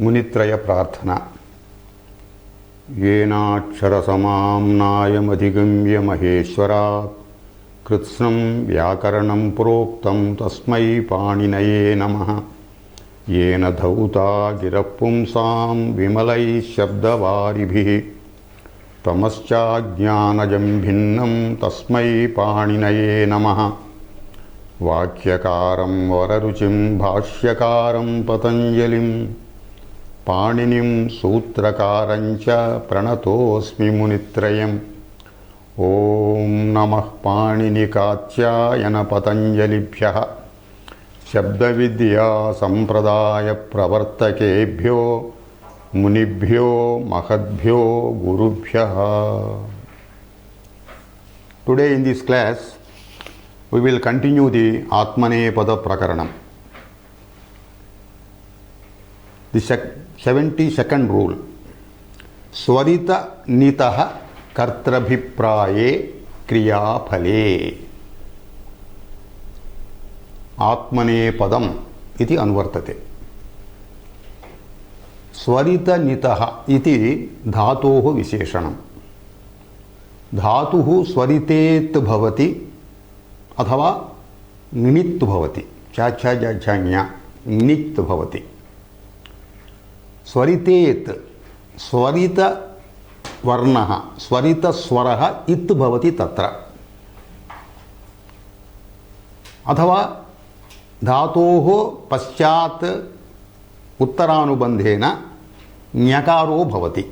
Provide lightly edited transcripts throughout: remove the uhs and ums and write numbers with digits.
మునిత్రయ ప్రార్థన. ఏనాక్షరసమామ్నాయమధిగమ్య మహేశ్వరాత్ కృత్స్నం వ్యాకరణం ప్రోక్తం తస్మై పాణినయే నమః. ఏన ధౌతా గిరఃపుంసాం విమలైః శబ్దవారిభిః తమశ్చాజ్ఞానజం భిన్నం తస్మై పాణినయే నమః. వాక్యకారం వరరుచిం భాష్యకారం పతంజలిం పాణినిం సూత్రకారం చ ప్రణతోస్మి మునిత్రయం. ఓం నమః పాణినికాత్యాయన పతంజలిభ్యః శబ్దవిద్యా సంప్రదాయ ప్రవర్తకేభ్యో మునిభ్యో మహద్భ్యో గురుభ్యః. Today in this class we will continue the Atmanepada Prakaranam. The 72nd rule. Swarita nitaha kartrabhipraye kriyaphale. Atmanepadam iti anvartate. Swarita nitaha iti dhatoh visheshanam. Dhatuh swaritet bhavati अथवा निमित्त भवति. चाचाज्ञा निमित्त भवति. स्वरितेत स्वरित वर्णः स्वरित स्वरः इत् भवति तत्र. अथवा धातोः पश्चात् उत्तरानुबन्धेन ञकारो भवति.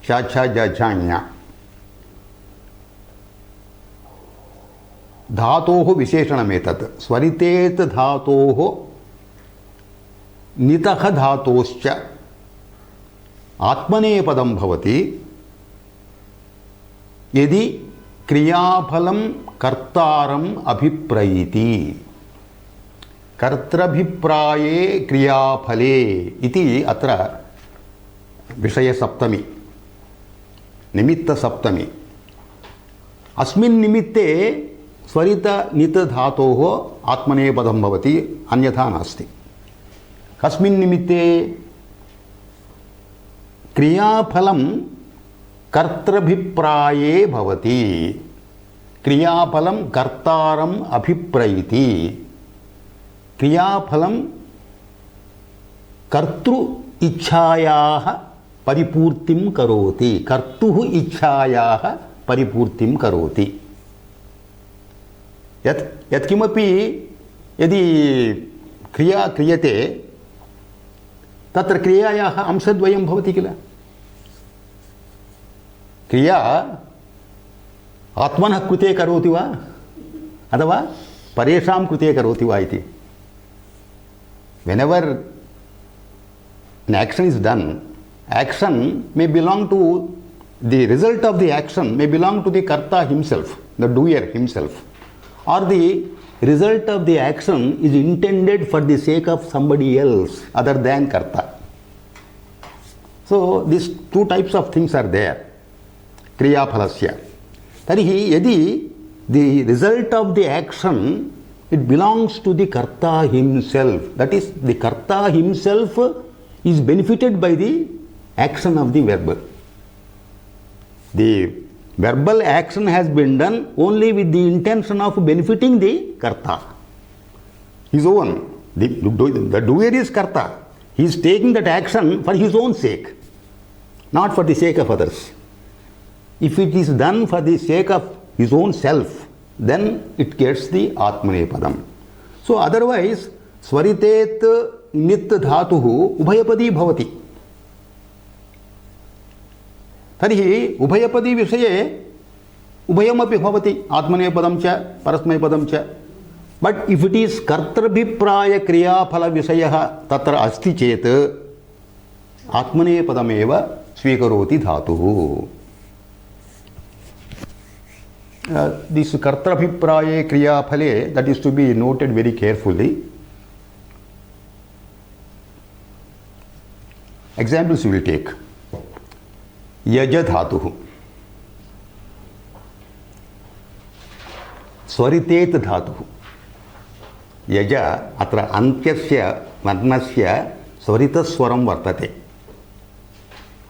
चाचाज्ञा धातोः विशेषणमेतत्. स्वरितेत् धातोः नितः धातोश्च आत्मनेपदं भवति यदि क्रियाफलं कर्तारम् अभिप्रैति. कर्तृभिप्राये क्रियाफले इति अत्र विषयसप्तमी निमित्तसप्तमी. अस्मिन् निमित्ते स्वरित नित धातोः आत्मनेपदं भवति, अन्यथा नास्ति. कस्मिन् निमित्ते? क्रियाफलं कर्तृभिप्राये भवति. क्रियाफलं कर्तारम् अभिप्रैति. क्रियाफलं कर्तृ इच्छायाः परिपूर्तिं करोति. कर्तुः इच्छायाः परिपूर्तिं करोति. यत्किमपि यदि क्रिया क्रियते तत्र क्रियायाः अंशद्वयं भवति किल. क्रिया आत्मनः कृते करोति वा अथवा परेषां कृते करोति वा इति. Whenever an action is done, action may belong to the result of the action may belong to the karta himself, the doer himself. Or the result of the action is intended for the sake of somebody else other than karta. So these two types of things are there. Kriya phalasya. Tarihi yadi the result of the action it belongs to the karta himself. That is, the karta himself is benefited by the action of the verb. The verbal action has been done only with the intention of benefiting the karta, his own. The doer is karta. He is taking that action for his own sake, not for the sake of others. If it is done for the sake of his own self, then it gets the Atmanepadam. So otherwise, swaritet nit dhatuhu ubhayapadi bhavati. तर्हि उभयपदी विषये उभयमपि भवति, आत्मनेपदं च परस्मैपदं च. But if it is कर्तृभिप्राय क्रियाफल विषयः तत्र अस्ति चेत् आत्मनेपदमेव स्वीकरोति धातुः. दिस कर्तृभिप्राये क्रियाफले, that is to be noted very carefully. Examples we will take. यज धातुः स्वरितेत धातुः. यज अत्र अन्त्यस्य वर्णस्य Svarita Swaram Vartate.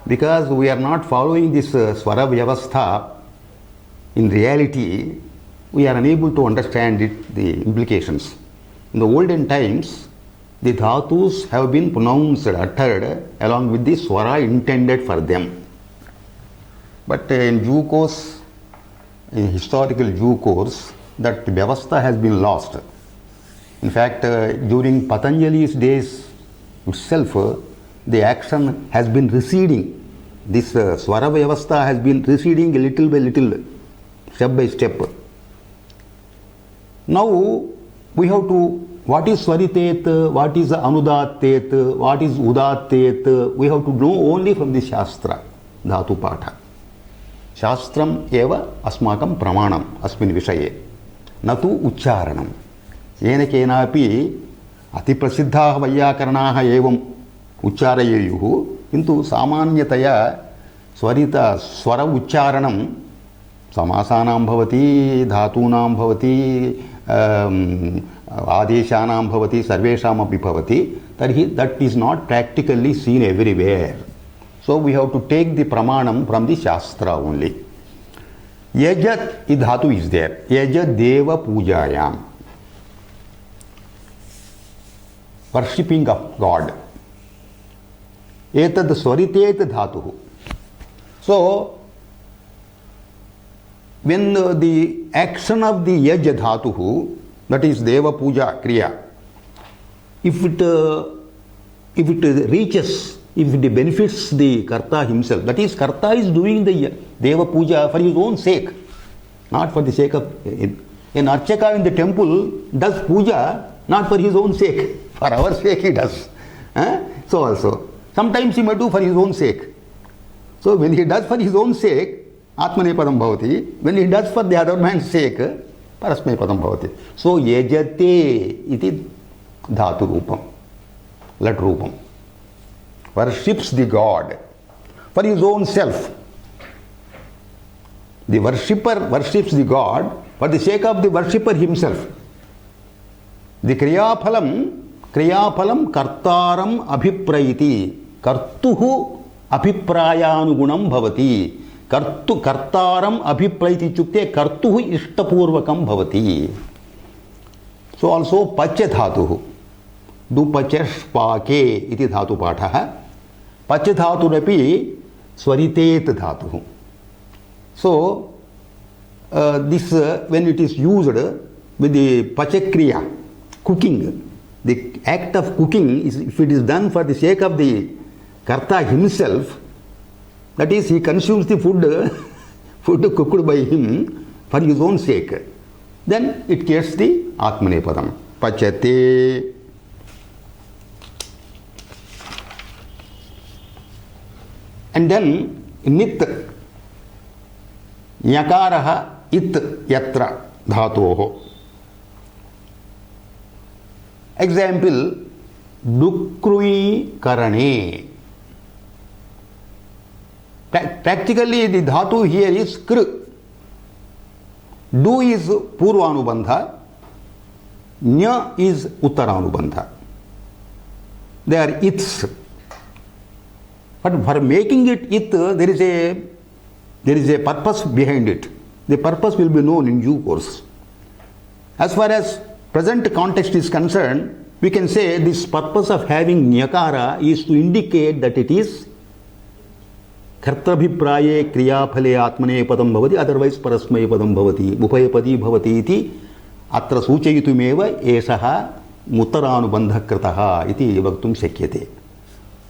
Because we are not following this Swara Vyavastha, in reality, we are unable to understand the implications. In the olden times, the dhatus have been pronounced, uttered along with the swara intended for them. But in due course, in historical due course, that vyavastha has been lost. In fact, during Patanjali's days itself, the action has been receding. This swara vyavastha has been receding little by little, step by step. Now we have to, what is swaritet, what is anudattet, what is udattet, we have to know only from the Shastra, dhatu patha. Shastram eva asmakam pramanam asmin vishaye, natu uccharanam. Yena kenapi ati prasiddhaah vayyakaranaah evam uccharayeyuh, किंतु सामान्यतया स्वरिता स्वर उच्चारणं समासानां भवति, धातूनां भवति, आदेशानां भवति, सर्वेषामपि भवति. तर्हि that is not practically seen everywhere. So we have to take the pramanam from the Shastra only. Yajat dhatu is there. Yajat deva pujayam. Worshipping of God. Etad swaritet dhatu. So when the action of the yaj dhatu, that is deva puja kriya, if it reaches, if it benefits the karta himself, that is, karta is doing the deva puja for his own sake, not for the sake of an archaka in the temple does puja not for his own sake, for our sake he does. So also sometimes he may do for his own sake. So when he does for his own sake, Atmane Padam Bhavati. When he does for the other man's sake, Parasmay Padam Bhavati. So Yajate iti dhatu rupam, lat rupam. Worships the God for his own self. The worshipper worships the God for the sake of the worshipper himself. The kriyaphalam kartaram abhiprayiti. Kartuhu abhiprayanugunam bhavati. Kartaram abhiprayiti chukte kartuhu ishtapurvakam bhavati. So also pacha dhatuhu. Dupachashpake iti dhatu pathaha. Pacha dhaturapi swaritet dhatuhu. So this when it is used with the pachakriya, cooking, the act of cooking is, if it is done for the sake of the karta himself, that is, he consumes the food cooked by him for his own sake, then it gets the Atmane Padam. Pachate. And then nit, nyakaraha it yatra dhatoho. Example, dukrui karane. Practically the dhatu here is kr. Du is purvanubandha, nya is uttaranubandha. They are its. But for making it it, there is a purpose behind it. The purpose will be known in due course. As far as present context is concerned, we can say this purpose of having nyakara is to indicate that it is kartabhipraye kriyaphale atmane padam bhavati, otherwise parasmay padam bhavati, upayapadi bhavati iti atra suchayitumeva esaha muttaranubandha kritaha iti vaktum shakyate.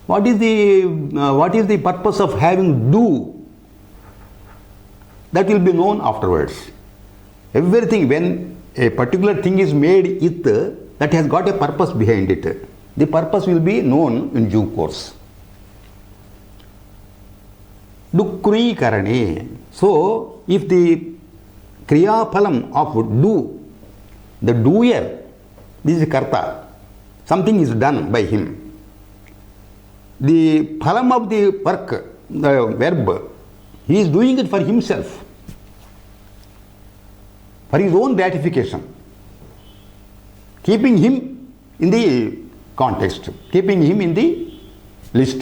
What is the purpose of having do? That will be known afterwards. Everything, when a particular thing is made it, that has got a purpose behind it. The purpose will be known in due course. Dukrui karane. So, if the kriyaphalam of do, the doer, this is karta, something is done by him. The phalam of the work, the verb, he is doing it for himself, for his own gratification, keeping him in the context, keeping him in the list.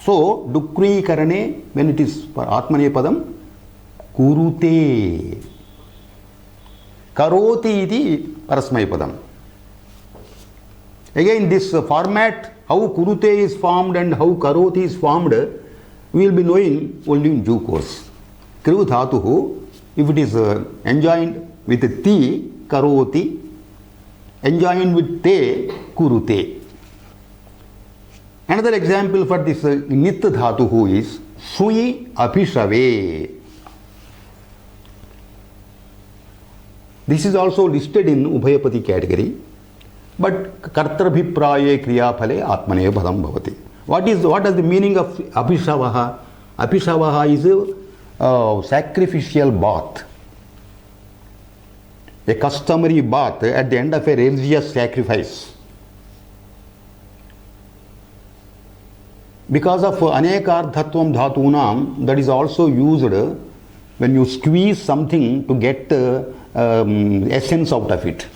So, Dukri Karane, when it is for Atmanepadam, Kurute. Karoti iti Parasmaipadam. Again, this format, how Kurute is formed and how Karoti is formed, we will be knowing only in due course. Krivu Dhatuhu, if it is enjoined with Ti, Karoti, enjoined with Te, Kurute. Another example for this Nit Dhatuhu is Sui Apishave. This is also listed in Ubhayapati category, but Kartrabhipraye Kriyaphale Atmane Padam Bhavati. What does the meaning of Apishavaha? Apishavaha is a sacrificial bath, a customary bath at the end of a religious sacrifice. Because of Anekardhatvam Dhatunam, that is also used when you squeeze something to get essence out of it.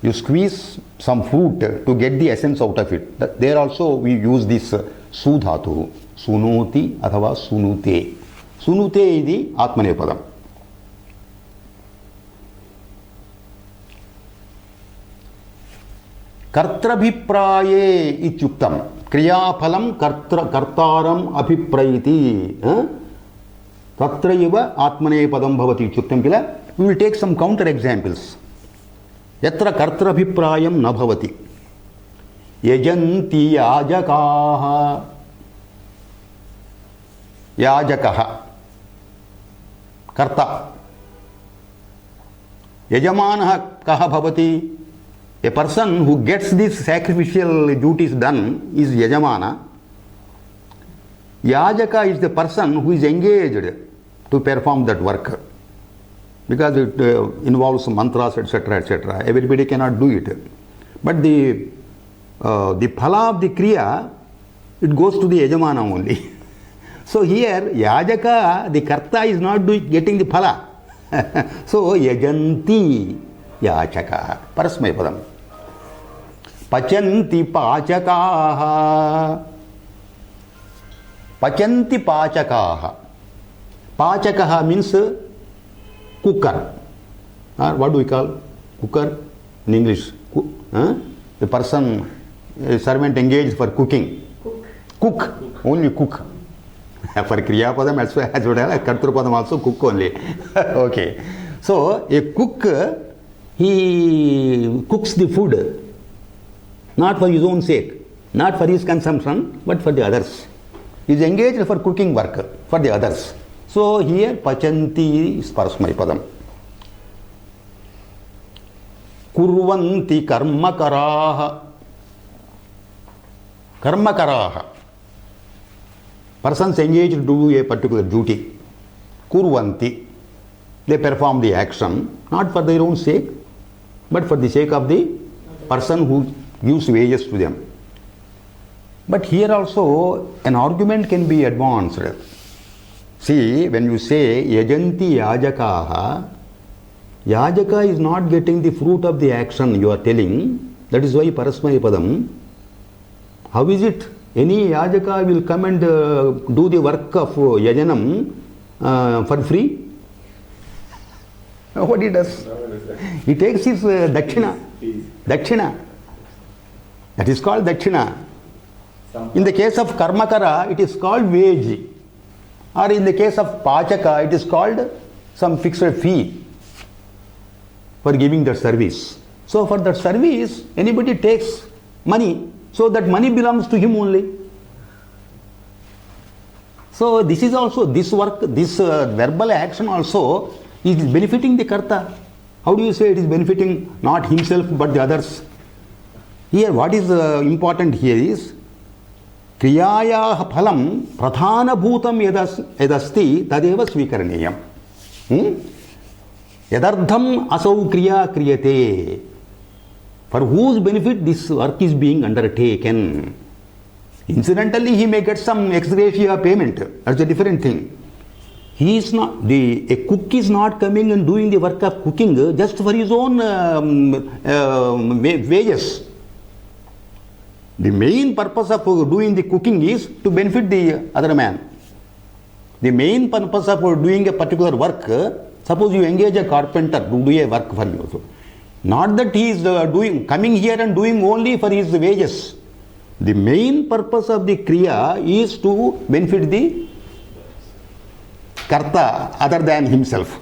You squeeze some fruit to get the essence out of it. There also we use this Sudhatu, Sunoti athava Sunute. Sunute is Atmanepadam. Kartrabhipraye ityuktam. Kriyaphalam kartaram abhiprayiti. Tatraiva Atmanepadam bhavati ityuktam kila. We will take some counter examples. Yatra kartrabhiprayam na bhavati. Yajanti yajakaha. Yajakaha. Karta. Yajamanaha kaha bhavati. A person who gets these sacrificial duties done is Yajamana. Yajaka is the person who is engaged to perform that work. Because it involves mantras, etc., etc. Everybody cannot do it. But the phala of the kriya, it goes to the Yajamana only. So here, Yajaka, the karta is not getting the phala. So, Yajanti Yachaka. Parasmay Padam. Pachanti Pachakaha. Pachanti Pachakaha. Pachakaha means cooker. What do we call cooker in English? The person, a servant engaged for cooking. Cook. Only cook. For Kriya Padam as well as Kartru Padam also cook only. Okay. So a cook, he cooks the food not for his own sake, not for his consumption, but for the others. He is engaged for cooking work for the others. So here Pachanti is Parasmay Padam. Kurvanti Karmakaraha. Karmakaraha. Persons engaged to do a particular duty. Kurvanti. They perform the action not for their own sake, but for the sake of the person who gives wages to them. But here also an argument can be advanced. See, when you say Yajanti Yajakaha, Yajaka is not getting the fruit of the action you are telling. That is why Parasmay Padam. How is it? Any Yajaka will come and do the work of Yajanam for free? What he does? He takes his Dakshina. Dakshina. That is called Dakshina. In the case of Karmakara, it is called wage. Or in the case of Pachaka, it is called some fixed fee for giving that service. So for that service, anybody takes money. So that money belongs to him only. So this is also, this work, this verbal action also is benefiting the Karta. How do you say it is benefiting not himself but the others? Here what is important here is Kriyaya phalam pradhana bhutam yadasti tadeva swikaraniyam. Yadardham asau kriya kriyate. For whose benefit this work is being undertaken. Incidentally, he may get some ex gratia payment. That's a different thing. He is not, a cook is not coming and doing the work of cooking just for his own wages. The main purpose of doing the cooking is to benefit the other man. The main purpose of doing a particular work, suppose you engage a carpenter to do a work for you. So, not that he is coming here and doing only for his wages. The main purpose of the kriya is to benefit the karta other than himself.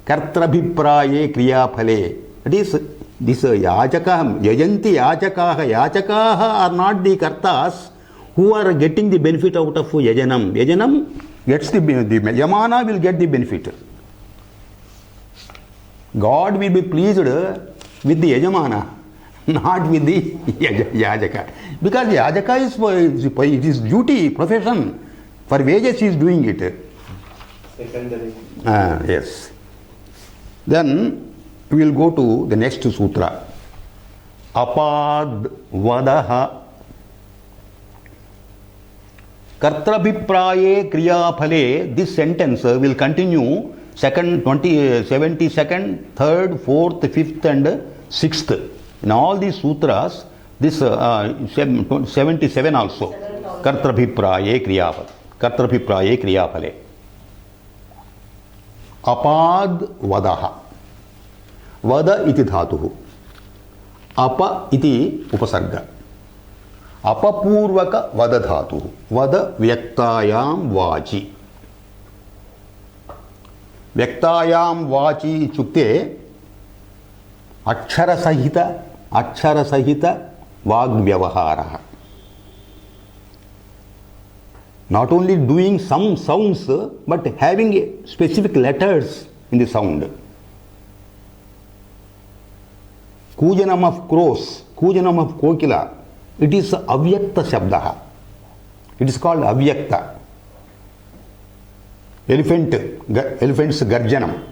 Kartrabhipraye kriya phale. That is, this yajaka, yajanti yachakaha are not the kartas who are getting the benefit out of yajanam. Yajanam gets the yamana will get the benefit. God will be pleased with the yajamana, not with the yajaka. Because yajaka is it is duty, profession. For wages he is doing it. Secondary. Yes. Then we will go to the next sutra. Apad vadaha. Kartrabhipraye kriya phale. This sentence will continue 2nd, 72nd, 3rd, 4th, 5th and 6th. In all these sutras, this 77 also. Kartrabhipraye kriya phale. Kartrabhipraye kriya phale. Apad vadaha. Vada iti dhatuhu. Apa iti upasarga. Apapurvaka vada dhatuhu. Vada vyaktayam vachi. Vyaktayam vachi chukte akshara sahita vag vyavahara. Not only doing some sounds, but having specific letters in the sound. Kujanam of crows, Kujanam of kokila, it is avyakta shabdaha. It is called avyakta. Elephant's garjanam.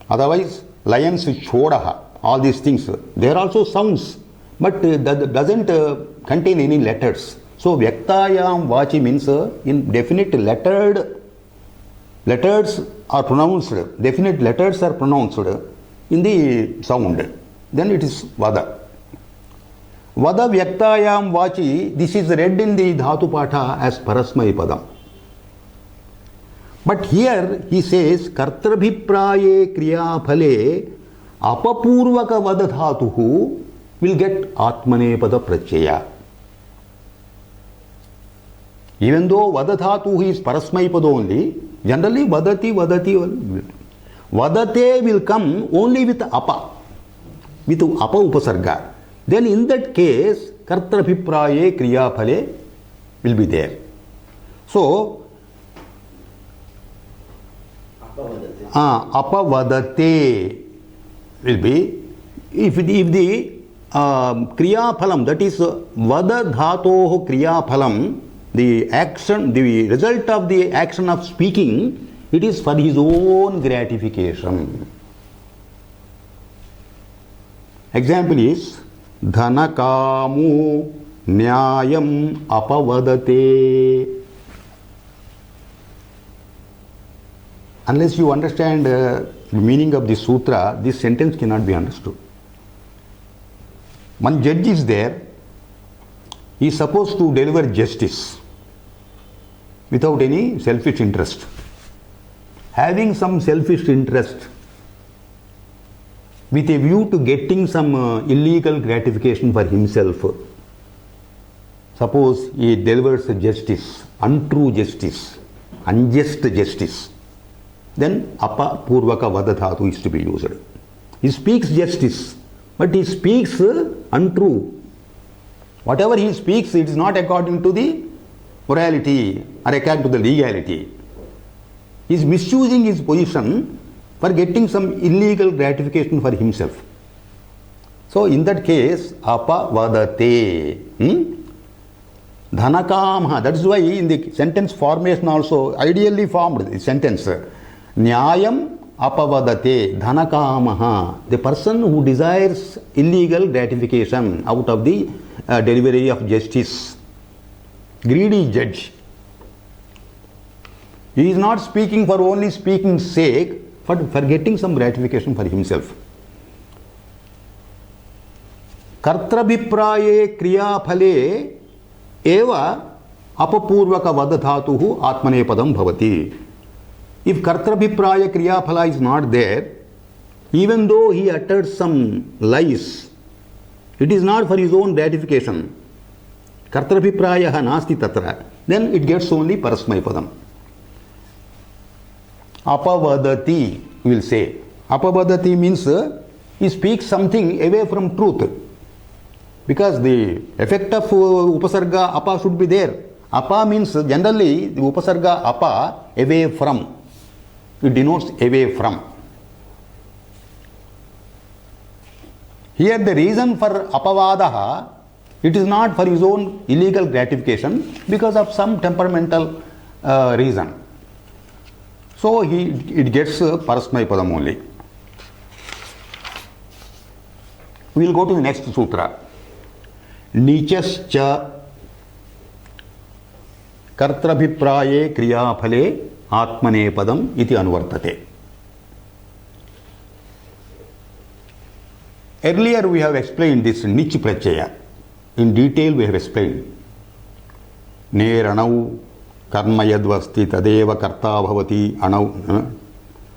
Otherwise, lion's chodaha. All these things, they are also sounds, but that doesn't contain any letters. So, Vyaktayam Vachi means in definite letters are pronounced, definite letters are pronounced in the sound. Then it is Vada. Vada Vyaktayam Vachi, this is read in the Dhatu Patha as Parasmai Padam. But here he says, Kartrabhipraye Kriya Phale Apapurvaka Vada Dhatuhu will get Atmane Pada Prachaya. Even though Vadadhatu is Parasmai Pada only, generally Vadati Vadate will come only with Apa. With Apa Upasarga. Then in that case, Kartrabhipraye Kriya Phale will be there. So, Apavadate will be, if the Kriya Phalam, that is Vadadhatoh Kriya Phalam, the action, the result of the action of speaking, it is for his own gratification. Example is Dhanakamu Nyayam Apavadate. Unless you understand the meaning of the sutra, this sentence cannot be understood. One judge is there, he is supposed to deliver justice without any selfish interest. Having some selfish interest with a view to getting some illegal gratification for himself. Suppose he delivers justice, untrue justice, unjust justice. Then Apa Purvaka Vada Dhatu is to be used. He speaks justice, but he speaks untrue. Whatever he speaks, it is not according to the morality or according to the legality. He is misusing his position for getting some illegal gratification for himself. So in that case, Apa Vadate. Dhanakama. That is why in the sentence formation also, ideally formed the sentence. Nyayam apavadate dhanakamaha. The person who desires illegal gratification out of the delivery of justice. Greedy judge. He is not speaking for only speaking's sake, but for getting some gratification for himself. कर्तृभिप्राये क्रियाफले एव अपपूर्वकवद धातुः आत्मनेपदं भवति. If कर्तृभिप्राय kriyaphala is not there, even though he uttered some lies, it is not for his own gratification. Kartrabhiprayah nasti tatra. Then it gets only parasmaipadam. Apavadati, we will say. Apavadati means he speaks something away from truth. Because the effect of upasarga apa should be there. Apa means generally the upasarga apa, away from. It denotes away from. Here the reason for apavadaha, it is not for his own illegal gratification, because of some temperamental reason. So it gets parasmaipadam only. We will go to the next sutra. Nichascha kartrabhipraye kriyafale atmanepadam iti anuvartate. Earlier we have explained this nich prachaya. In detail we have explained. Ne ranau karma yadvasti tadeva karta bhavati anau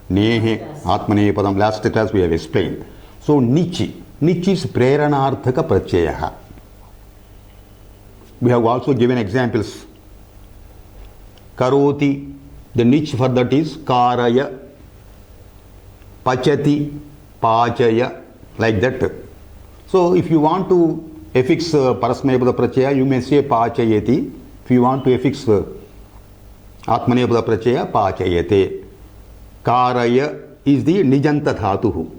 nehe atmanepadam. Last class we have explained. So nichi. Nich is preranarthaka prachaya. We have also given examples. Karoti, the nich for that is karaya. Pachati, pachaya. Like that. So if you want to affix parasmaipada prachaya, you may say pachayati. If you want to affix atmanepada prachaya, pachayate. Karaya is the nijanta dhatu.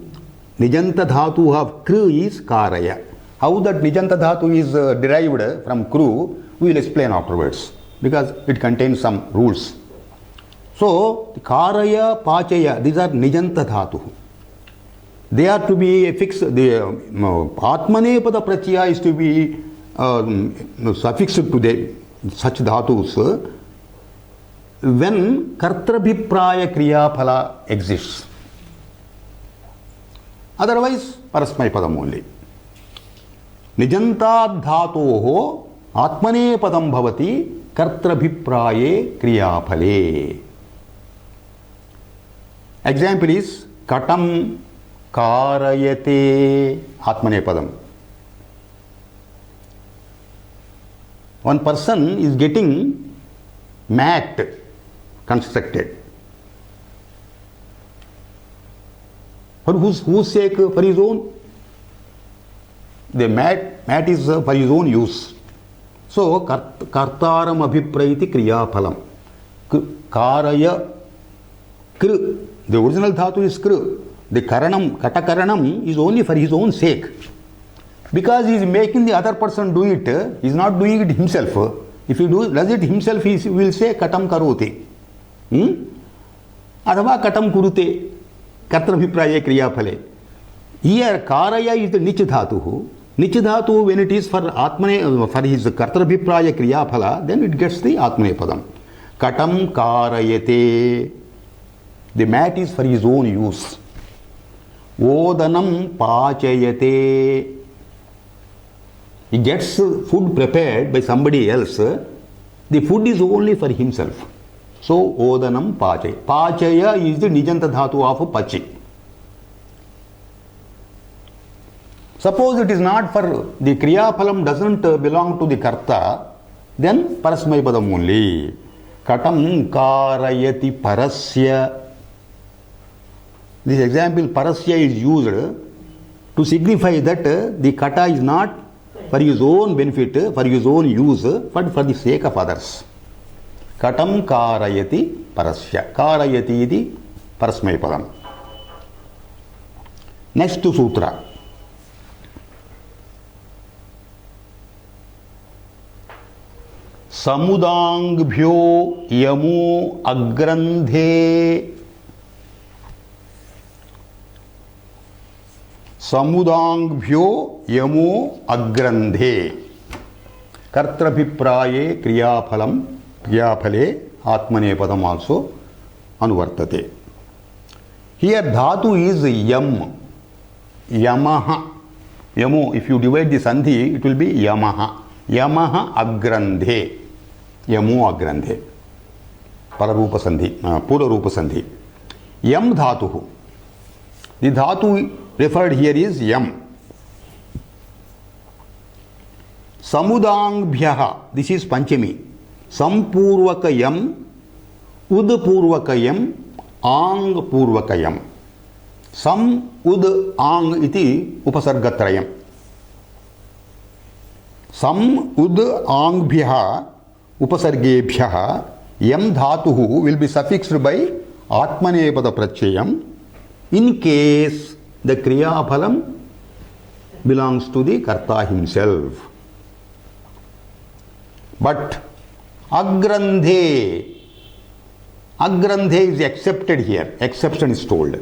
Nijanta dhatu of kru is karaya. How that nijanta dhatu is derived from kru, we will explain afterwards, because it contains some rules. So karaya, pachaya, these are nijanta dhatu. They are to be affixed. The atmanepada prachaya is to be suffixed to the such dhatus when kartrabhipraya kriyaphala exists. Otherwise, parasmaipadam only. Nijantad dhatoho atmanepadam bhavati kartrabhipraye kriyaphale. Example is katam karayate atmanepadam. One person is getting mat constructed. For whose sake? For his own. The mat is for his own use. So kartaram abhipraiti kriyaphalam. Karaya kru. The original dhatu is kru. The karanam, katakaranam is only for his own sake. Because he is making the other person do it, he is not doing it himself. If he does it himself, he will say katam karoti. Adava katam kurute. Kartrabhipraye kriyaphale. Here karaya is the nich dhatu. Nich dhatu, when it is for atmane, for his kartrabhipraya kriyaphala, then it gets the atmanepadam. Katam karayate. The mat is for his own use. Odanam pachayate. He gets food prepared by somebody else. The food is only for himself. So odanam pachaya. Pachaya is the nijanta dhatu of pachi. Suppose it is not for the kriyaphalam doesn't belong to the karta, then parasmaipadam only. Katam karayati parasya. This example parasya is used to signify that the kata is not for his own benefit, for his own use, but for the sake of others. Katam karayati parasya. Karayati iti parasmaipadam. Next to sutra. Samudangbhyo yamo agrandhe. Samudangbhyo yamo agrandhe. Kartrabhipraye kriyaphale atmanepadam also anuvartate. Here dhatu is yam. Yamaha. Yamu, if you divide the sandhi, it will be Yamaha. Yamaha agrandhe. Yamu agrandhe. Pararupa sandhi, Purarupa sandhi. Yam dhatuhu. The dhatu referred here is Yam. Samudangbhyaha. This is Panchami. Sampurvakayam, Udpurvakayam, Ang Purvakayam. Sam ud ang iti upasargatrayam. Sam ud angbhyaha upasargebhyaha yam dhatuhu will be suffixed by atmanepada prachayam in case the kriya phalam belongs to the karta himself. But agrandhe is accepted here. Exception is told.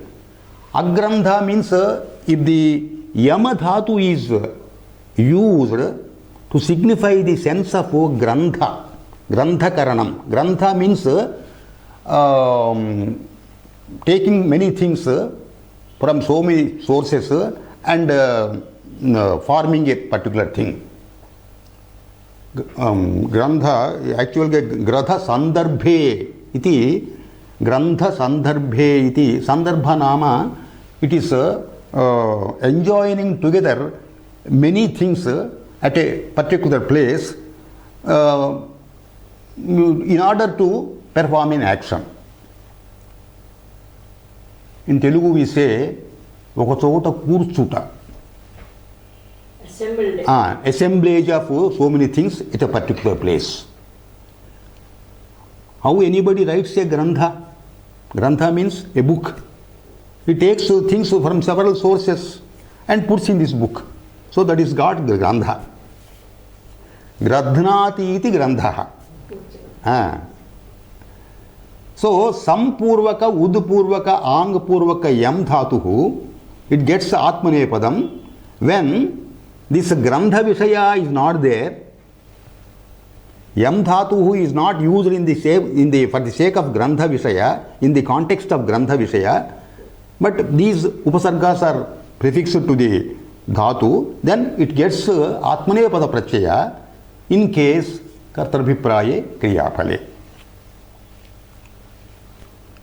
Agrandha means if the yama dhatu is used to signify the sense of grantha, grantha-karanam. Grantha means taking many things from so many sources and forming a particular thing. Grantha, actually gratha sandarbhe iti, grantha sandarbhe iti, sandarbha nama, it is enjoining together many things at a particular place in order to perform an action. In Telugu we say, oka chota kurchuta. Assemblage of so many things at a particular place. How anybody writes a grantha? Grantha means a book. He takes things from several sources and puts in this book. So that is called grantha. Gradhnati iti grantha. So sampurvaka, udpurvaka, angpurvaka yam dhatuhu, it gets atmanepadam when this grantha vishaya is not there. Yam dhatuhu is not used for the sake of grantha vishaya, in the context of grantha vishaya, but these upasargas are prefixed to the dhatu, then it gets atmanepada prachaya in case kartarabhipraye kriyaphale.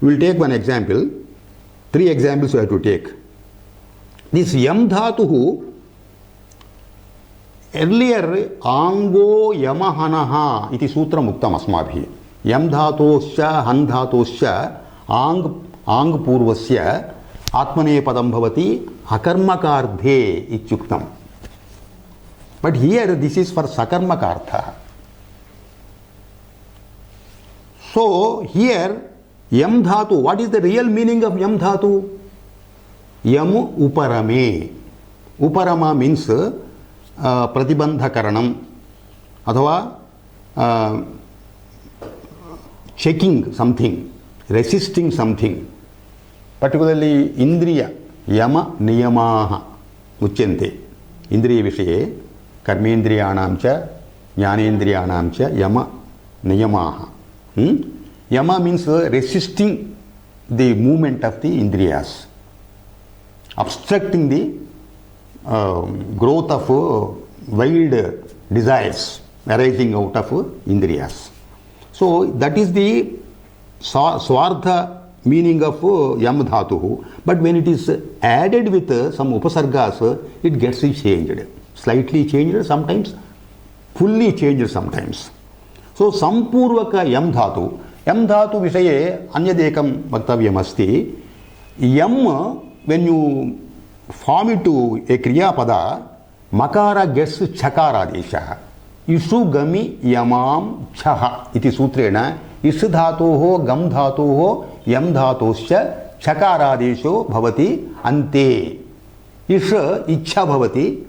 We will take one example. 3 examples we have to take. This yam dhatuhu, earlier ango yamahanaha iti sutra muktam asmabhi. Yam dhatosya han dhatosya ang purvasya atmanepadam bhavati akarmakardhe ityuktam. But here this is for sakarmakartha. So here yam dhatu, what is the real meaning of yam dhatu? Yam uparame. Uparama means pratibandhakaranam athava checking something, resisting something. Particularly indriya yama niyamaha uchyante. Indriya vishaye karmendriyanam cha jnanendriyanam cha yama niyamaha. Yama means resisting the movement of the indriyas, obstructing the growth of wild desires arising out of indriyas. So that is the swartha meaning of yam dhatuhu. But when it is added with some upasargas, it gets changed. Slightly changed sometimes, fully changed sometimes. So sampurvaka yam dhatu. Yam dhatu vishaye anyadekam vaktavyam asti. Yam, when you form it to a kriya pada, makara gets chakara desha. Ishu gami yamam chaha iti sutrena ish dhatoho gam dhatoho yam dhatosya chakaradesho bhavati ante. Ish ichha bhavati,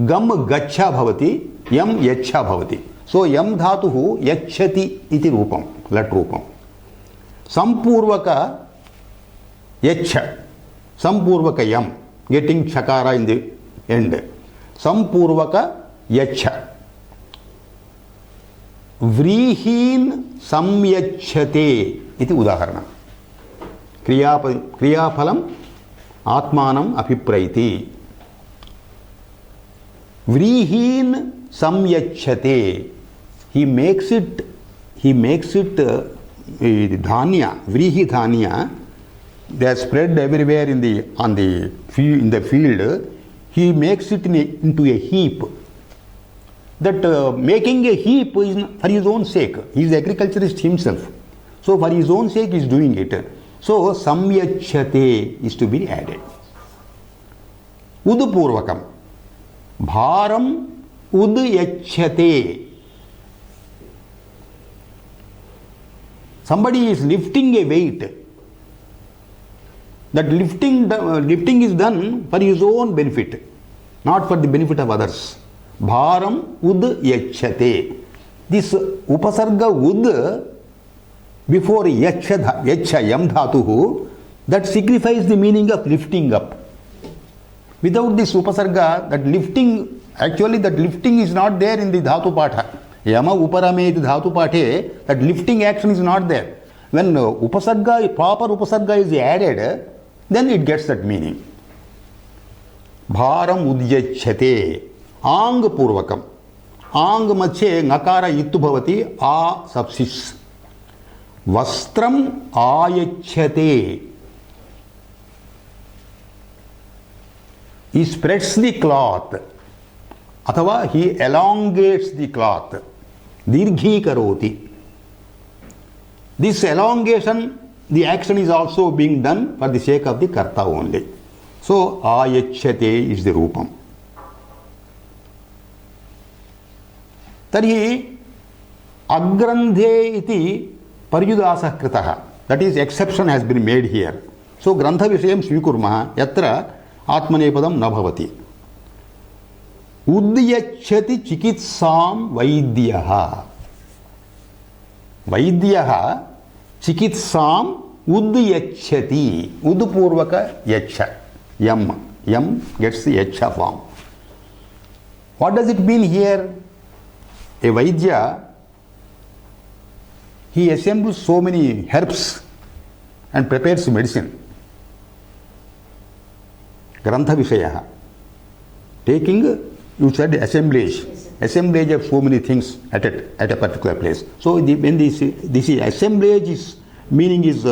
gam gacha bhavati, yam yacha bhavati. So yam dhatuhu yachati iti rupam, lat rupam. Sampurvaka yacha. Sampurvaka yam, getting chakara in the end. Sampurvaka yacha. Vrihin samyachate iti udaharana. Kriyaphalam atmanam apipraiti. Vrihin samyachate. He makes it dhanya, vrihi dhanya. They are spread everywhere in the field. He makes it into a heap. That making a heap is for his own sake. He is the agriculturist himself. So for his own sake he is doing it. So samyachate is to be added. Udpurvakam. Bharam udyachate. Somebody is lifting a weight. That lifting is done for his own benefit, not for the benefit of others. Bharam udyachate. This upasarga ud before yacha yam dhatuhu, that signifies the meaning of lifting up. Without this upasarga, that lifting is not there in the dhatu patha. Yama uparame dhatu pathe, that lifting action is not there. When proper upasarga is added, then it gets that meaning. Bharam udyachate. Ang purvakam. Ang mache ngakara ittu bhavati, a subsists. Vastram ayachate. He spreads the cloth. Athava he elongates the cloth. Dirghi karoti. This elongation, the action is also being done for the sake of the karta only. So ayachate is the rupam. Tarhi agrandhe iti paryudasah kritaha. That is, exception has been made here. So grantha vishayam svikurmaha yatra atmanepadam na bhavati. Udyachati chikitsam vaidyaha. Vaidyaha chikitsam udyachati. Udpurvaka yacha. Yam gets the yacha form. What does it mean here? A Vaidya, he assembles so many herbs and prepares medicine. Grantha Vishayaha. Taking, you said assemblage of so many things at a particular place. So when this assemblage is, meaning is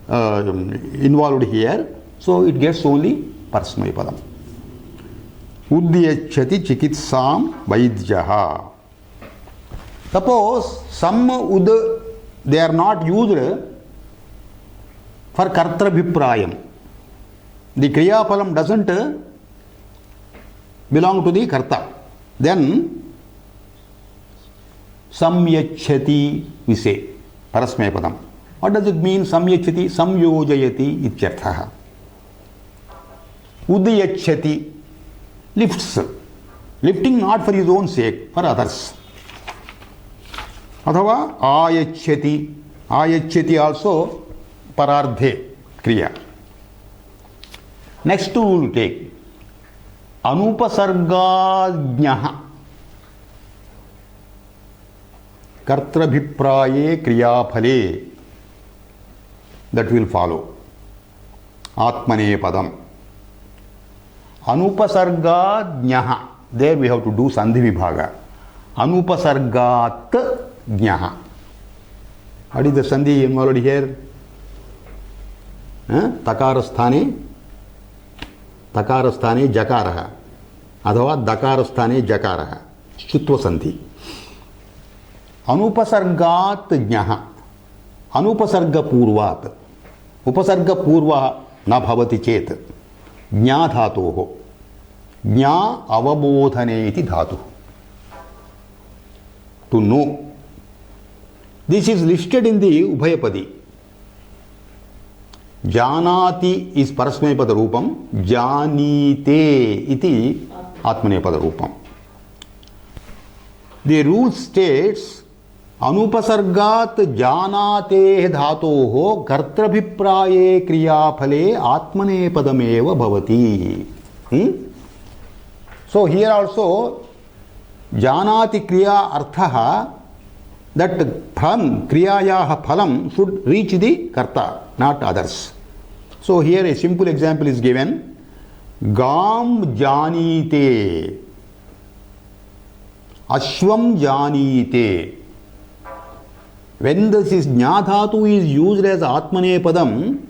involved here, so it gets only Parasmaipadam. Udyachati chikitsam vaidyaha. Suppose some they are not used for kartrabhiprayam. The kriyapalam doesn't belong to the karta. Then samyachati we say, parasmaipadam. What does it mean? Samyachati, samyojayati ityarthaha. Udyachati, lifts. Lifting not for his own sake, for others. Athava ayachati. Ayachati also parardhe kriya. Next we will take anupasargajnaha. Kartrabhipraye kriyaphale. That will follow. Atmane padam. Anupasargajnaha. There we have to do sandhi vibhaga. Anupasargat jnaha. What is the sandhi involved here? Takarasthane jakaraha. Adhava dakarasthane jakaraha. Shutva sandhi. Anupasargat jnaha. Anupasarga purvat. Upasarga purva na bhavati chet. Jna dhatoho. Jna avabodhane iti dhatu. To know. This is listed in the Ubhayapadi. Janati is Parasmaipada Rupam. Janite iti Atmanepada Rupam. The rule states Anupasargat janate dhatoho kartrabhipraye kriyaphale atmanepadameva bhavati. So here also Janati kriya arthaha, that phalam, kriyayaha phalam should reach the karta, not others. So here a simple example is given. Gam janite. Ashvam janite. When this is jnadhatu is used as Atmanepadam,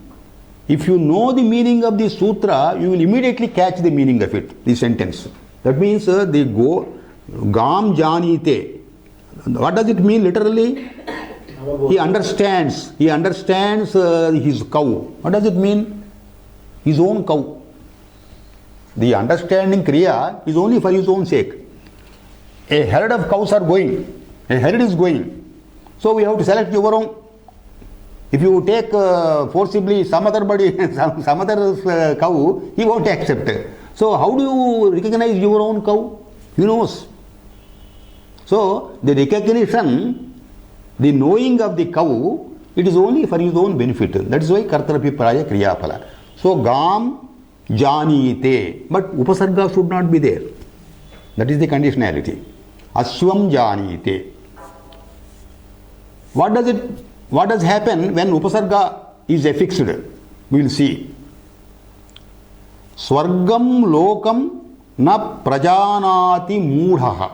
if you know the meaning of the sutra, you will immediately catch the meaning of it, the sentence. That means the gam janite. What does it mean literally? He understands his cow. What does it mean? His own cow. The understanding kriya is only for his own sake. A herd of cows are going. A herd is going. So we have to select your own. If you take forcibly some other cow, he won't accept. So how do you recognize your own cow? He knows. So the recognition, the knowing of the cow, it is only for his own benefit. That is why kartarabhipraya kriyapala. So gam janite, but upasarga should not be there. That is the conditionality. Ashvam janite. What does happen when upasarga is affixed? We will see. Swargam lokam na prajanati moodhaha.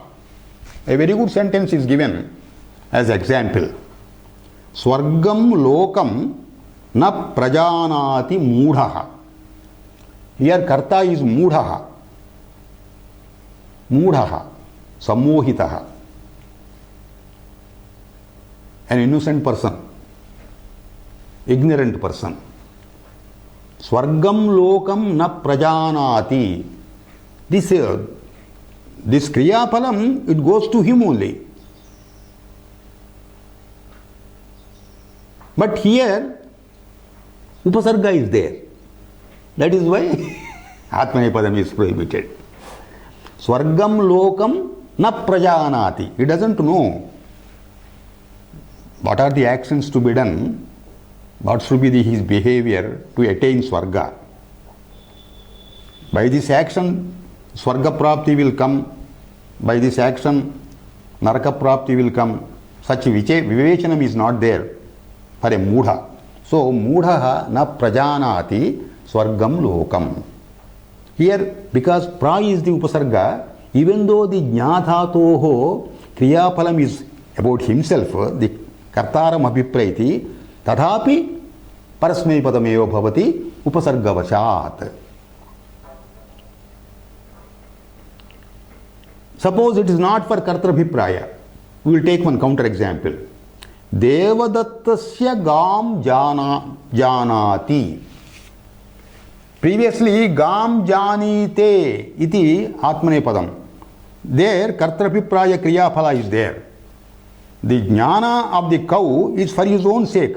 A very good sentence is given as example. Swargam lokam na prajanati moodhaha. Here karta is moodhaha. Moodhaha. Sammohitaha. An innocent person. Ignorant person. Swargam lokam na prajanati. This kriyapalam, it goes to him only. But here, upasarga is there. That is why Atmanepadam is prohibited. Swargam lokam na prajanati. He doesn't know what are the actions to be done, what should be his behavior to attain swarga. By this action, swarga prapti will come. By this action, naraka prapti will come. Such vivechanam is not there for a moodha. So, moodhaha na prajanati swargam lokam. Here, because pra is the upasarga, even though the jnadhatoho kriyapalam is about himself, the kartaram abhiprayati, tadhapi parasmai padameva bhavati upasargavachat. Suppose it is not for kartarabhipraya. We will take one counter example. Devadattasya gam janati. Previously, gam janite iti atmanepadam. There, kartarabhipraya kriyaphala is there. The jnana of the cow is for his own sake,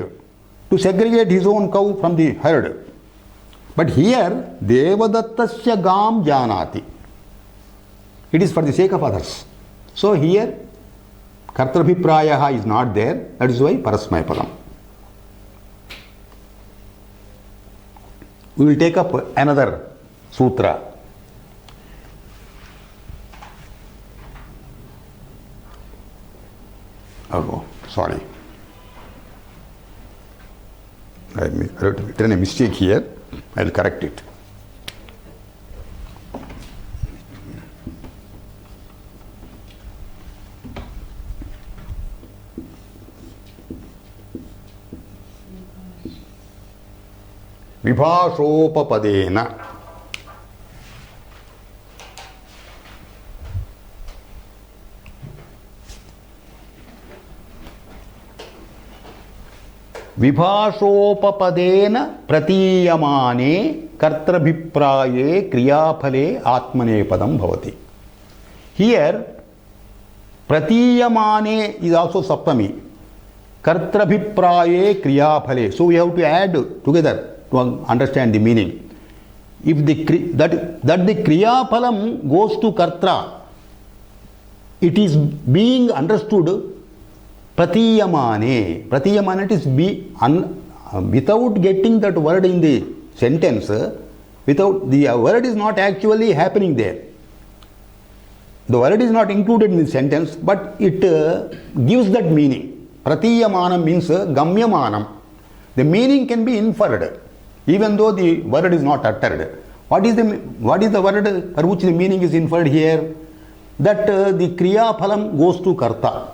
to segregate his own cow from the herd. But here, devadattasya gam janati. It is for the sake of others. So here, kartarabhiprayaha is not there. That is why parasmaipadam. We will take up another sutra. Oh, sorry. I written a mistake here. I will correct it. Vibhashopapadena. Vibhashopapadena pratiyamane kartarabhipraye kriyaphale atmanepadam bhavati. Here, pratiyamane is also saptami. Kartarabhipraye kriyaphale. So we have to add together to understand the meaning. If that the kriyaphalam goes to kartra, it is being understood pratiyamane. Pratiyamane is without getting that word in the sentence, without the word is not actually happening there. The word is not included in the sentence, but it gives that meaning. Pratiyamanam means gamyamanam. The meaning can be inferred, even though the word is not uttered. What is the word for which the meaning is inferred here? that the Kriya Phalam goes to Karta.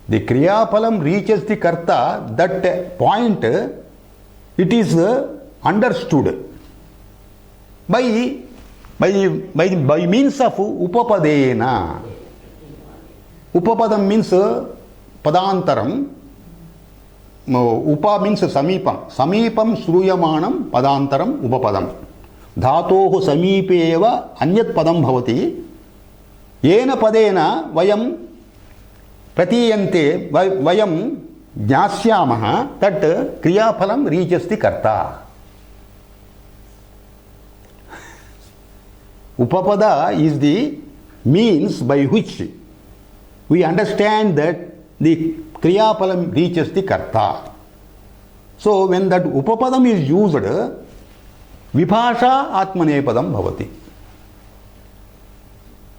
The Kriya Phalam reaches the Karta, that point it is understood by means of Upapadena. Upapadam means Padantaram. Upa means Samipam. Samipam Sruyamanam Padantaram Upapadam. Dhatoh Samipeva Anyat Padam Bhavati. Yena Padena Vayam Pratiyante Vayam Jnasyamaha, that Kriya Phalam reaches the Karta. Upapada is the means by which we understand that the Kriya Phalam reaches the Karta. So when that Upapadam is used, Vibhasha Atmanepadam Bhavati.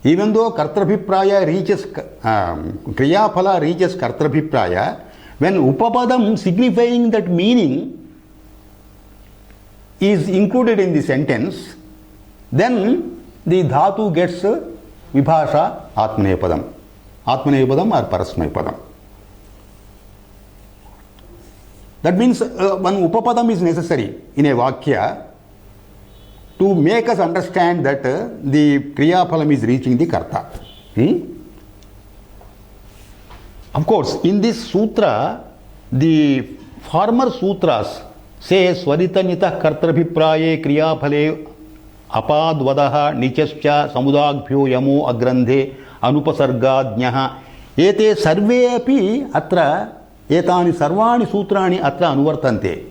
Even though Kartrabhipraya reaches, Kriya Phala reaches Kartrabhipraya, when Upapadam signifying that meaning is included in the sentence, then the dhatu gets Vibhasha Atmanepadam. Atmanepadam or Parasmanepadam. That means one Upapadam is necessary in a Vakya to make us understand that the Kriya Phalam is reaching the Karta. Of course, in this sutra, the former sutras say Swarita Nita Kartrabhipraye Kriya Phale Apadvadaha Nichascha Samudagphyo Yamo Agrandhe Anupasargadnyaha Ete Sarve Api Atra Etani Sarvani Sutrani Atra Anuvartante.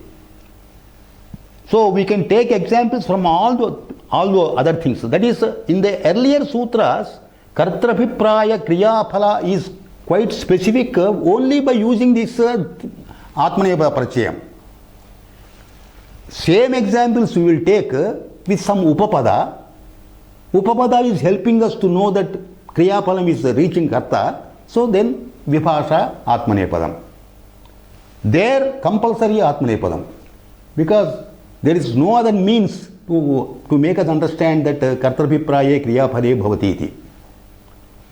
So we can take examples from all the other things. That is, in the earlier sutras, Kartrabhipraya Kriya Phala is quite specific only by using this Atmaneva Prachayam. Same examples we will take with some Upapada. Upapada is helping us to know that Kriya Phalam is reaching Karta. So then Vibhasha Atmanepadam. There compulsory Atmanepadam. Because there is no other means to make us understand that Kartrabhipraye Kriya Phale Bhavati iti.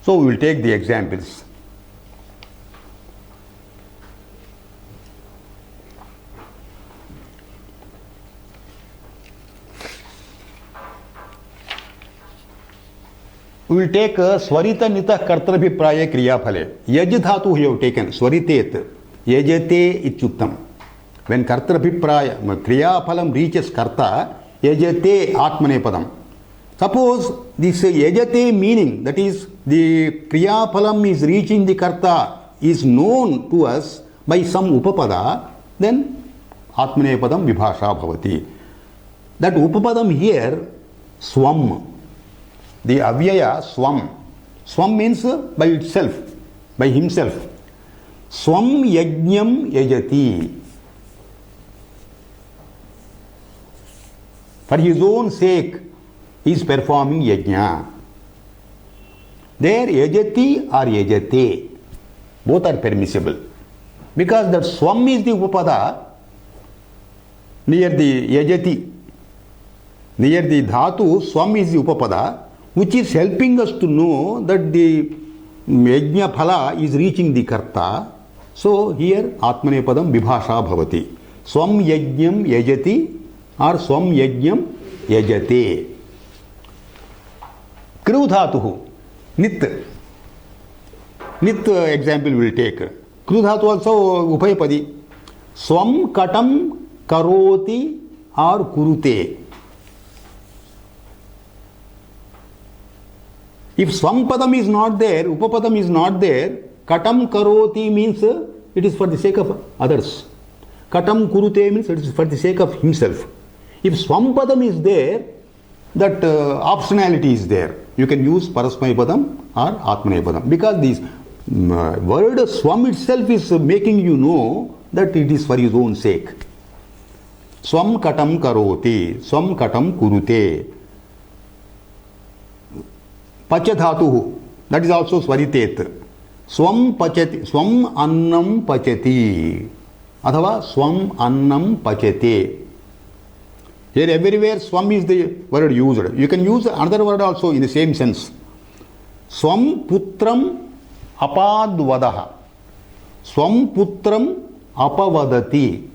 So we will take the examples. We will take Swarita Nita Kartrabhipraya Kriya Phale. Yaj dhatu we have taken. Swaritet. Yajate ityuktam. When Kartrabhipraya Kriya Phalam reaches Karta, Yajate Atmanepadam. Suppose this Yajate meaning, that is the Kriya Phalam is reaching the Karta, is known to us by some Upapada, then Atmanepadam Vibhasha Bhavati. That Upapadam here, Swam. The Avyaya Swam. Swam means by itself, by himself. Swam Yajñam Yajati. For his own sake, he is performing yajna. There, yajati or yajate, both are permissible. Because that swam is the upapada near the yajati. Near the dhatu, swam is the upapada, which is helping us to know that the yajna phala is reaching the karta. So here, Atmanepadam Vibhasha Bhavati. Swam yajñam yajati or swam yajñam yajate. Kru dhatuhu, nit. Nit example we will take. Kru dhatu also upayapadi. Swam katam karoti or kurute. If swam padam is not there, upapadam is not there, katam karoti means it is for the sake of others. Katam kurute means it is for the sake of himself. If Swampadam is there, that optionality is there. You can use Parasmanepadam or Atmanepadam. Because this word Swam itself is making you know that it is for his own sake. Swam katam karoti, swam katam kurute. Pachadhatuhu, that is also Swaritet. Swam pachati, swam annam pachati. Athava swam annam pachate. Here everywhere swam is the word used. You can use another word also in the same sense. swam putram apadvadaha, swam putram apavadati,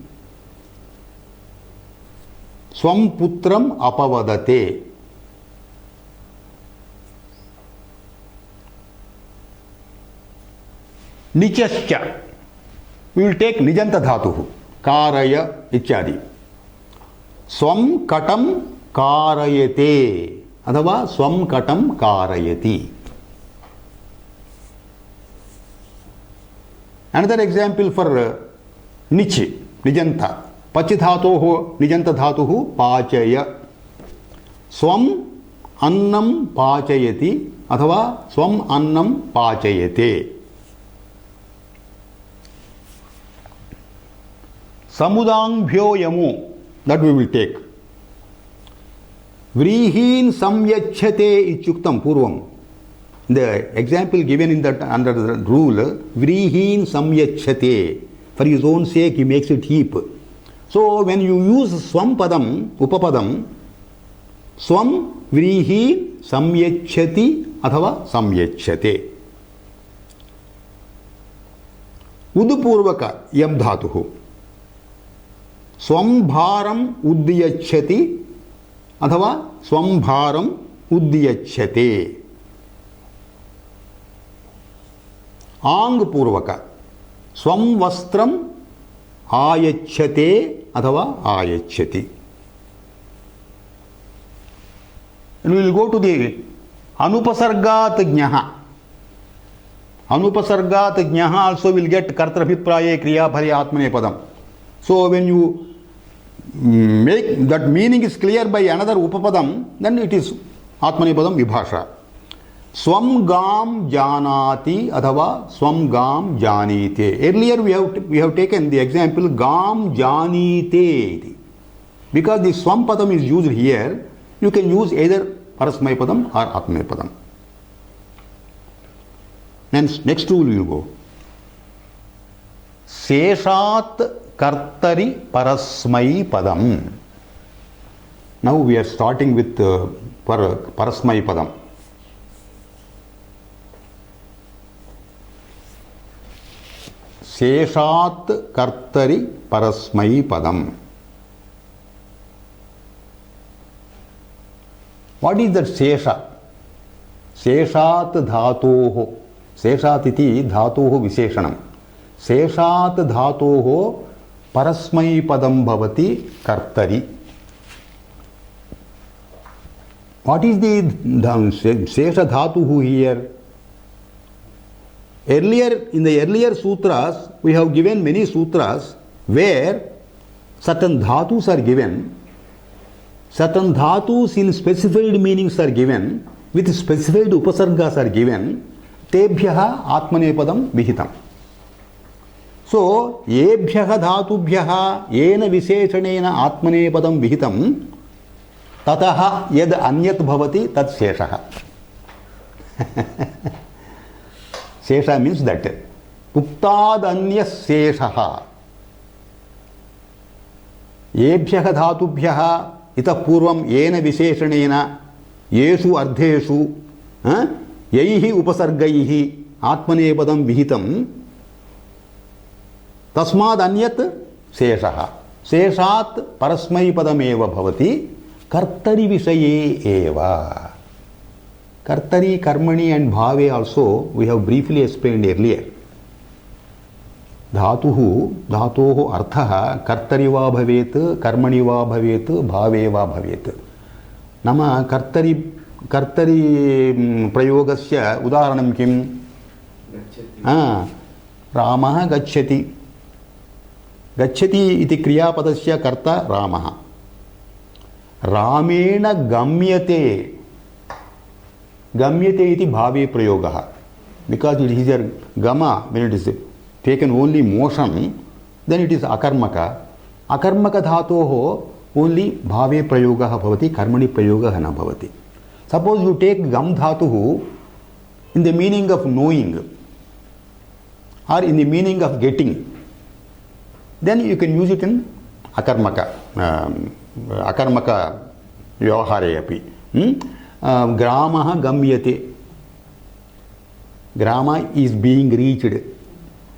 swam putram apavadate. Nichascha, we will take nijanta dhatuhu, karaya ityadi. Swam katam karayate अथवा स्वम कटम कारयति. Another example for nich, nijanta. Pachi dhatoho nijanta dhatuhu pachaya. Swam annam pachayati अथवा स्वम अन्नम पाचयते. Samudangbhyo yamu, that we will take. Vrihin samyachate ichuktam purvam. The example given in that under the rule, Vrihin samyachate. For his own sake, he makes it heap. So when you use swam padam, upapadam, swam vrihin samyachati athava samyachate. Udupurvaka yam dhatuhu. Swam bharam uddiyachati अथवा स्वंभारम उद्यच्छते. आंग पूर्वक स्वं वस्त्रम आयच्छते अथवा आयच्छति. And we will go to the anupasargat jnaha. Anupasargat jnaha also will get kartrabhipraye kriya bhari atmane padam. So when you make that meaning is clear by another upapadam, then it is atmanepadam vibhasha. Swam gam janati athava swam gam janite. Earlier we have taken the example gam janite. Because the swam padam is used here, you can use either parasmaipadam or atmanepadam. Next rule you go. Seshat Kartari parasmai padam. Now we are starting with parasmai padam. Seshat kartari parasmai padam. What is that sesha? Seshat dhatoho. Seshat iti dhatoho visheshanam. Seshat dhatoho परस्मै पदम भवति कर्तरि. What is the Sesha Dhatuhu here? Earlier, in the earlier sutras, we have given many sutras where certain dhatus are given, certain dhatus in specified meanings are given, with specified upasargas are given, tebhyaha atmanepadam vihitam. So, yebhyaha dhatubhyaha yena visheshanena atmanepadam vihitam tataha yad anyat bhavati tat sheshaha. Shesha means that. Uktad anyas sheshaha. Yebhyaha dhatubhyaha itah purvam yena visheshanena yeshu ardheshu yaihi upasargaihi atmanepadam vihitam तस्माद् अन्यत् शेषः. शेषात् परस्मैपदमेव भवति कर्तरि विषये एव. Kartari, karmani and bhave also we have briefly explained earlier. Dhatoho arthaha kartari va bhavet, karmani va bhavet, bhave va bhavet. Nama kartari prayogasya udaharanam kim? Ramah gacchati. Gacchati iti kriyapadasya karta Ramah. Ramena gamyate. Gamyate iti bhave prayogaha. Because it is a gama, when it is taken only motion, then it is akarmaka. Akarmaka dhatoho only bhave prayogaha bhavati, karmani prayogaha na bhavati. Suppose you take gam dhatuhu in the meaning of knowing or in the meaning of getting, then you can use it in akarmaka, akarmaka vyavahare api. Gramaha gamyate. Grama is being reached.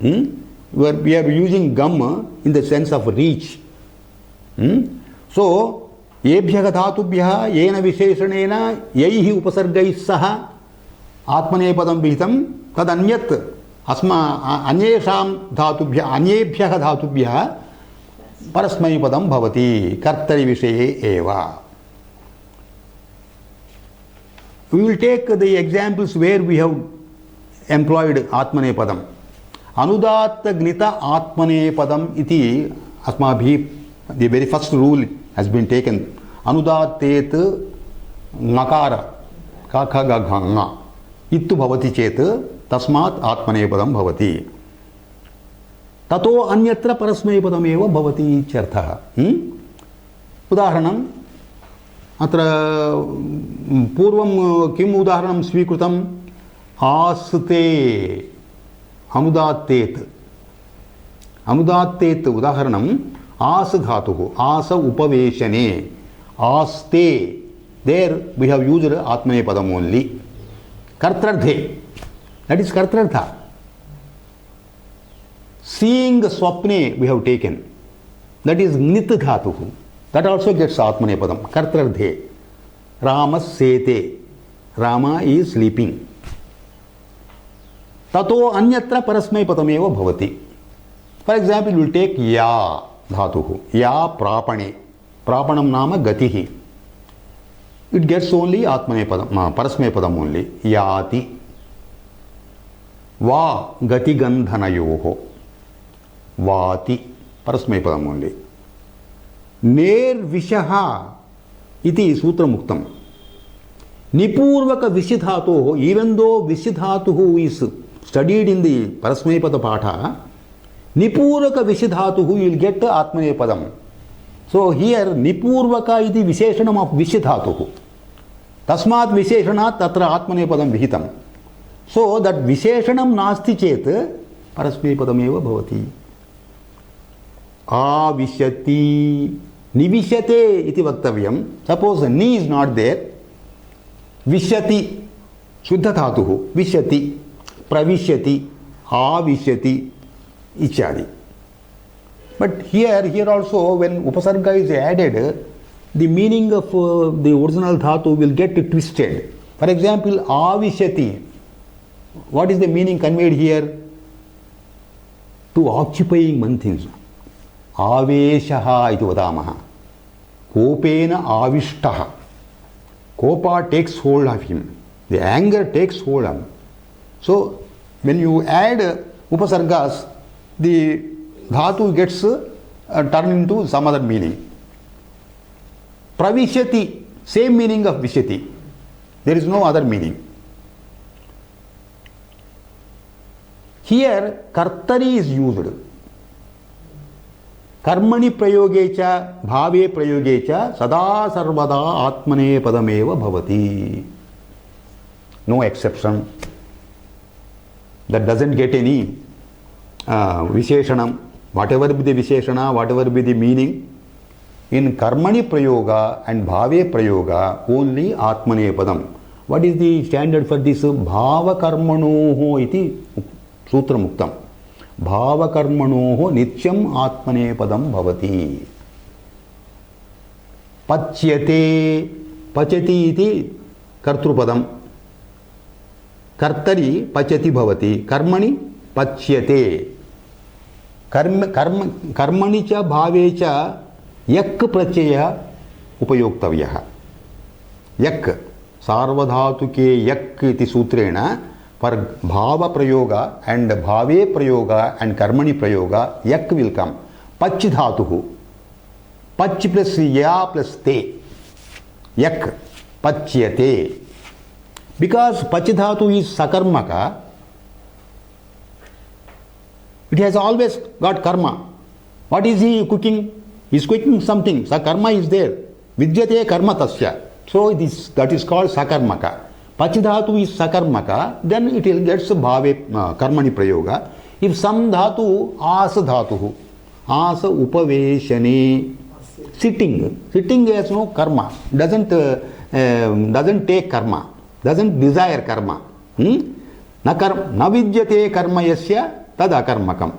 We are using gum in the sense of reach. So, येभ्यः धातुभ्यः येन विशेषणेन यैः उपसर्गैः सह आत्मनेपदं विहितं तदन्यत् अन्येभ्यः धातुभ्यः परस्मैपदं भवति कर्तरि विषये एव. We will take the examples where we have employed आत्मनेपदम्. अनुदात्त गृहीत आत्मनेपदम् इति अस्माभिः, the very first rule has been taken. अनुदात्तेत नकार क ख ग घ ङ इत्तु भवति चेत् तस्मात् आत्मनेपदं भवति. ततो अन्यत्र परस्मैपदमेव भवति इत्यर्थः. उदाहरणम् अत्र पूर्वं किम् उदाहरणं स्वीकृतम्? आस्ते अनुदात्तेत्. अनुदात्तेत् उदाहरणम् आस धातुः. आस उपवेशने. आस्ते, there we have used आत्मनेपदम् only. कर्तृर्थे, that is कर्तृर्थ. Seeing swapne we have taken, that is nit dhatuh, that also gets atmanepadam, kartrardhe. Ramasete, Rama is sleeping. Tato anyatra parasmaipadam eva bhavati. For example, we will take ya dhatuh, ya prapane, prapanam nama gatihi. It gets only atmanepadam, parasmaipadam only, yati. Va gati gandhanayoho, वाति परस्मैपदम् only. निर्विशः इति सूत्रमुक्तम्. निपूर्वक विशिधातोः, even though विशिधातुः is studied in the परस्मैपद पाठ, निपूर्वक विशिधातुः you will get आत्मनेपदम्. So here निपूर्वक इति विशेषणम् of विशिधातुः. तस्मात् विशेषणात् तत्र आत्मनेपदं विहितं. So that विशेषणं नास्ति चेत् परस्मैपदमेव भवति. आविशति, निविशते इति वक्तव्यं. सपोज नी इज नॉट देयर, विशति शुद्ध धातुः, विशति, प्रविशति, आविशति इत्यादि. But here also when upasarga is added, the meaning of the original dhatu will get twisted. For example, avishati, what is the meaning conveyed here? To occupying one thing. Aveshaha iti vadamaha. Kopena avishtaha. Kopa takes hold of him. The anger takes hold of him. So, when you add upasargas, the dhatu gets turned into some other meaning. Pravishati, same meaning of vishati. There is no other meaning. Here, kartari is used. कर्मणि प्रयोगे च भावे प्रयोगे च सदा सर्वदा आत्मनेपदमेव भवति. No exception. That doesn't get any visheshanam. Whatever be the visheshana, whatever be the meaning, in karmani prayoga and bhave prayoga only atmanepadam. What is the standard for this? Bhava karmanoho iti sutra muktam. भाव कर्मणोः नित्यम आत्मनेपदं भवति. पच्यते, पचति इति कर्तृपदं. कर्तरि पचति भवति, कर्मणि पच्यते. कर्मणि च भावे च यक् प्रत्ययः उपयोक्तव्यः. यक् सार्वधातुके यक् इति सूत्रेण for bhava prayoga and bhave prayoga and karmani prayoga, yak will come. Pach dhatuhu. Pach plus ya plus te. Yak. Pachyate. Because pach dhatu is sakarmaka, it has always got karma. What is he cooking? He is cooking something. Sakarma is there. Vidyate karma tasya. So that is called sakarmaka. Pachidhatu is sakarmaka, then it will get bhave karmani prayoga. If some dhatu asa dhatu, asa upaveshane, sitting has no karma, doesn't take karma, doesn't desire karma. न विद्यते कर्म यस्य तद अकर्मकम.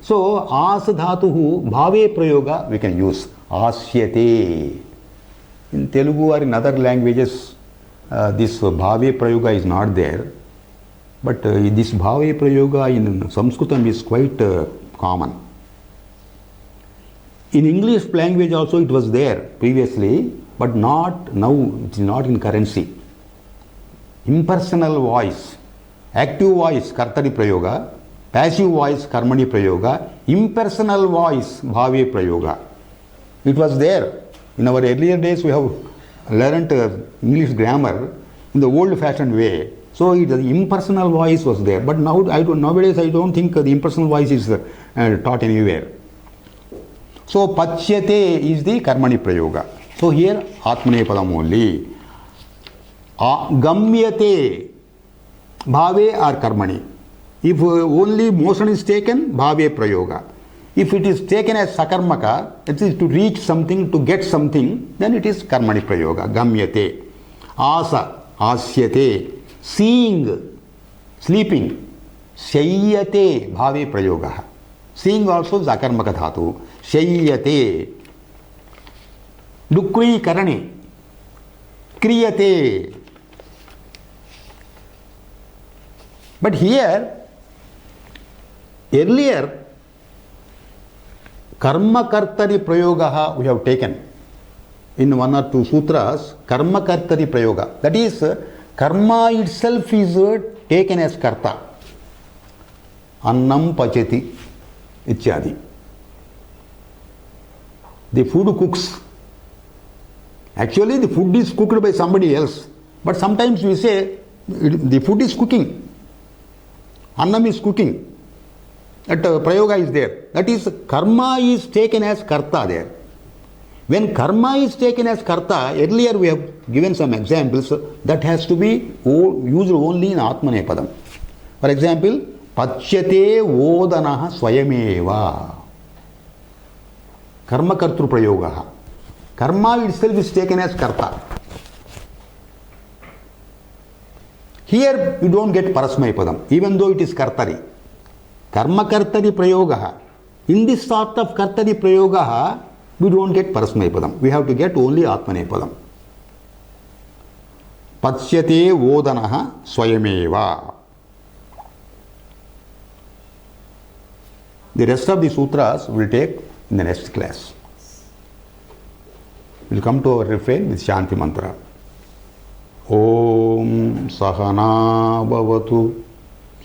So as dhatuhu bhave prayoga we can use asyate. In Telugu or in other languages this bhave prayoga is not there, but this bhave prayoga in Sanskritam is quite common. In English language also it was there previously, but not now. It is not in currency. Impersonal voice, active voice kartari prayoga, passive voice karmani prayoga, impersonal voice bhave prayoga. It was there. In our earlier days we have learnt English grammar in the old fashioned way. So the impersonal voice was there. But now nowadays I don't think the impersonal voice is taught anywhere. So pachyate is the karmani prayoga. So here atmanepadam only. Gamyate bhave or karmani. If only motion is taken, bhave prayoga. If it is taken as sakarmaka, it is to reach something, to get something, then it is karmani prayoga. Gamyate. Asa, asyate. Seeing, sleeping. Shayyate bhave prayoga. Seeing also is akarmaka dhatu. Shayyate. Dukri karani. Kriyate. But here, earlier, karma kartari prayoga we have taken in one or two sutras. Karma kartari prayoga, that is karma itself is taken as karta. Annam pachati ityadi. The food cooks. Actually the food is cooked by somebody else, but sometimes we say the food is cooking. Annam is cooking. That prayoga is there. That is, karma is taken as karta there. When karma is taken as karta, earlier we have given some examples, that has to be used only in atmanepadam. For example, pachyate vodanaha swayameva. Karma kartru prayoga. Karma itself is taken as karta. Here you don't get parasmayapadam, even though it is kartari. Karma kartari prayoga. In this sort of kartari prayoga, we don't get parasmayapadam. We have to get only atmanepadam. Pachyate vodanaha swayameva. The rest of the sutras we will take in the next class. We will come to our refrain with Shanti mantra. Om Sahana Bhavatu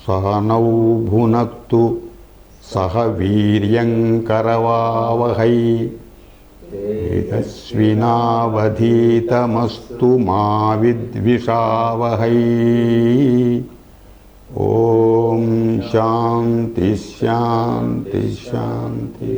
Sahanau Bhunaktu Saha Viryam Karavavahai Tejasvinavadhitamastu ma vidvishavahai. Om Shanti Shanti Shanti.